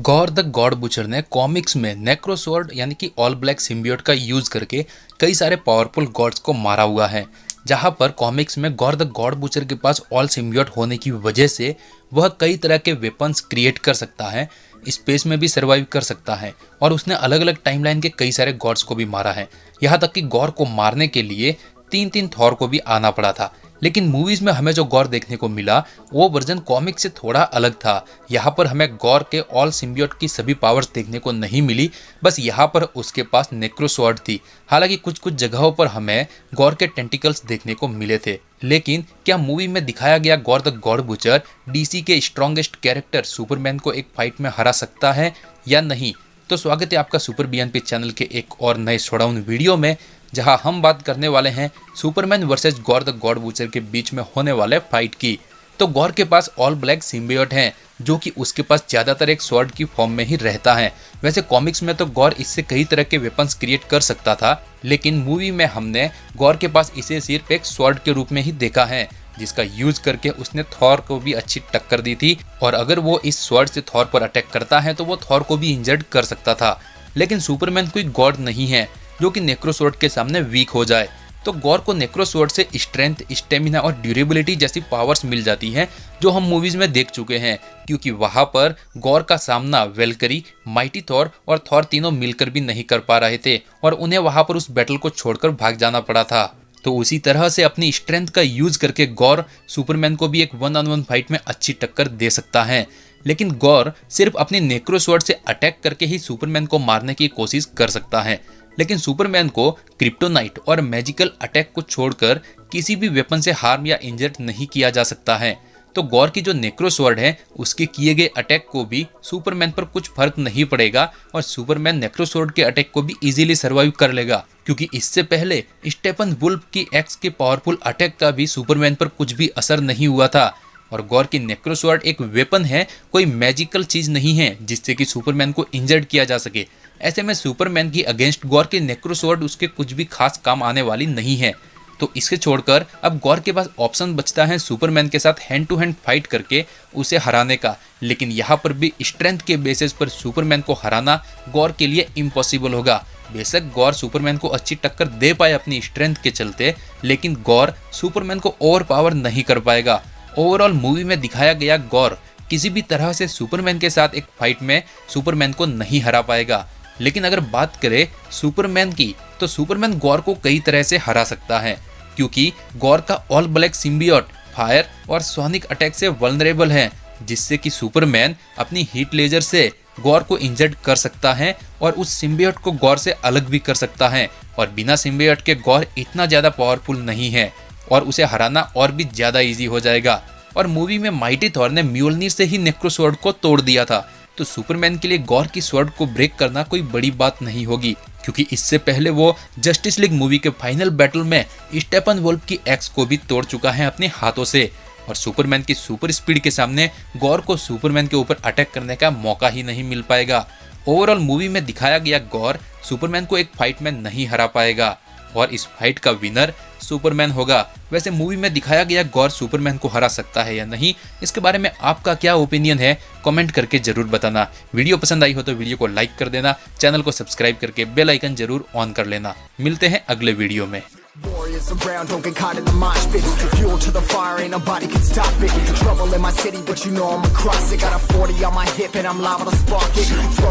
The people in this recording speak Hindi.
गॉर द गॉड बुचर ने कॉमिक्स में नेक्रोसॉर्ड यानी कि ऑल ब्लैक सिम्बियोट का यूज करके कई सारे पावरफुल गॉड्स को मारा हुआ है। जहां पर कॉमिक्स में गॉर द गॉड बुचर के पास ऑल सिम्बियोट होने की वजह से वह कई तरह के वेपन्स क्रिएट कर सकता है, स्पेस में भी सर्वाइव कर सकता है और उसने अलग अलग टाइमलाइन के कई सारे गॉड्स को भी मारा है। यहाँ तक कि गॉर को मारने के लिए तीन थॉर को भी आना पड़ा था। लेकिन मूवीज में हमें जो गॉर देखने को मिला वो वर्जन कॉमिक से थोड़ा अलग था। यहाँ पर हमें गॉर के ऑल सिम्बियोट की सभी पावर्स देखने को नहीं मिली, बस यहाँ पर उसके पास नेक्रोसॉर्ड थी। हालांकि कुछ कुछ जगहों पर हमें गॉर के टेंटिकल्स देखने को मिले थे। लेकिन क्या मूवी में दिखाया गया gore the God butcher DC के स्ट्रॉन्गेस्ट कैरेक्टर सुपरमैन को एक फाइट में हरा सकता है या नहीं? तो स्वागत है आपका सुपर बीएनपी चैनल के एक और नए शोडाउन वीडियो में, जहां हम बात करने वाले हैं Superman versus gore the God butcher के बीच में होने वाले फाइट की। तो गॉर के पास ऑल ब्लैक सिम्बियोट हैं, जो कि उसके पास ज़्यादातर एक स्वॉर्ड की फॉर्म में ही रहता है। वैसे कॉमिक्स में तो गॉर इससे कई तरह के वेपन्स क्रिएट कर सकता था, लेकिन मूवी में हमने गॉर के पास इसे सिर्फ एक स्वॉर्ड के रूप में ही देखा है, जिसका यूज करके उसने थॉर को भी अच्छी टक्कर दी थी। और अगर वो इस स्वॉर्ड से थॉर पर अटैक करता है तो वो थॉर को भी इंजर्ड कर सकता था। लेकिन सुपरमैन कोई गॉड नहीं है जो कि नेक्रोसॉर्ड के सामने वीक हो जाए। तो गॉर को नेक्रोसॉर्ड से स्ट्रेंथ, स्टेमिना और ड्यूरेबिलिटी जैसी पावर्स मिल जाती हैं, जो हम मूवीज में देख चुके हैं, क्योंकि वहां पर गॉर का सामना वेलकरी, माइटी थॉर और थॉर तीनों मिलकर भी नहीं कर पा रहे थे और उन्हें वहां पर उस बैटल को छोड़कर भाग जाना पड़ा था। तो उसी तरह से अपनी स्ट्रेंथ का यूज करके गॉर सुपरमैन को भी एक 1-on-1 फाइट में अच्छी टक्कर दे सकता है। लेकिन गॉर सिर्फ अपनी नेक्रोसॉर्ड से अटैक करके ही सुपरमैन को मारने की कोशिश कर सकता है। लेकिन सुपरमैन को क्रिप्टोनाइट और मैजिकल अटैक को छोड़कर किसी भी वेपन से हार्म या इंजर्ड नहीं किया जा सकता है। तो गॉर की जो नेक्रोसॉर्ड है उसके किए गए अटैक को भी सुपरमैन पर कुछ फर्क नहीं पड़ेगा और सुपरमैन नेक्रोसॉर्ड के अटैक को भी इजीली सर्वाइव कर लेगा, क्योंकि इससे पहले स्टेफन वुल्फ की एक्स के पावरफुल अटैक का भी सुपरमैन पर कुछ भी असर नहीं हुआ था। और गॉर की नेक्रोसॉर्ड एक वेपन है, कोई मैजिकल चीज नहीं है जिससे कि सुपरमैन को इंजर्ड किया जा सके। ऐसे में सुपरमैन की अगेंस्ट गॉर की नेक्रोसॉर्ड उसके कुछ भी खास काम आने वाली नहीं है। तो इसके छोड़कर अब गॉर के पास ऑप्शन बचता है सुपरमैन के साथ हैंड टू हैंड फाइट करके उसे हराने का। लेकिन यहाँ पर भी स्ट्रेंथ के बेसिस पर सुपरमैन को हराना गॉर के लिए इम्पॉसिबल होगा। बेशक गॉर सुपरमैन को अच्छी टक्कर दे पाए अपनी स्ट्रेंथ के चलते, लेकिन गॉर सुपरमैन को ओवर पावर नहीं कर पाएगा। ओवरऑल मूवी में दिखाया गया गॉर किसी भी तरह से सुपरमैन के साथ एक फाइट में सुपरमैन को नहीं हरा पाएगा। लेकिन अगर बात करें सुपरमैन की, तो सुपरमैन गॉर को कई तरह से हरा सकता है, क्योंकि गॉर का ऑल ब्लैक सिम्बियोट फायर और सोनिक अटैक से वल्नरेबल है, जिससे कि सुपरमैन अपनी हीट लेजर से गॉर को इंजर्ड कर सकता है और उस सिम्बियोट को गॉर से अलग भी कर सकता है। और बिना सिम्बियोट के गॉर इतना ज़्यादा पावरफुल नहीं है और उसे हराना और भी ज़्यादा ईजी हो जाएगा। और मूवी में माइटी थॉर ने म्योल्निर से ही नेक्रोसॉर्ड को तोड़ दिया था, तो सुपरमैन के लिए गॉर की स्वॉर्ड को ब्रेक करना कोई बड़ी बात नहीं होगी, क्योंकि इससे पहले वो जस्टिस लीग मूवी के फाइनल बैटल में स्टेफन वुल्फ की एक्स को भी तोड़ चुका है अपने हाथों से। और सुपरमैन की सुपर स्पीड के सामने गॉर को सुपरमैन के ऊपर अटैक करने का मौका ही नहीं मिल पाएगा। ओवरऑल मूवी में दिखाया गया गॉर सुपरमैन को एक फाइट में नहीं हरा पाएगा और इस फाइट का विनर सुपरमैन होगा। वैसे मूवी में दिखाया गया गॉर सुपरमैन को हरा सकता है या नहीं, इसके बारे में आपका क्या ओपिनियन है, कमेंट करके जरूर बताना। वीडियो पसंद आई हो तो वीडियो को लाइक कर देना, चैनल को सब्सक्राइब करके बेल आइकन जरूर ऑन कर लेना। मिलते हैं अगले वीडियो में। Warriors around, don't get caught in the mosh pit. Fuel to the fire, ain't nobody can stop it. Trouble in my city, but you know I'm across it. Got a 40 on my hip and I'm liable to spark it. Throw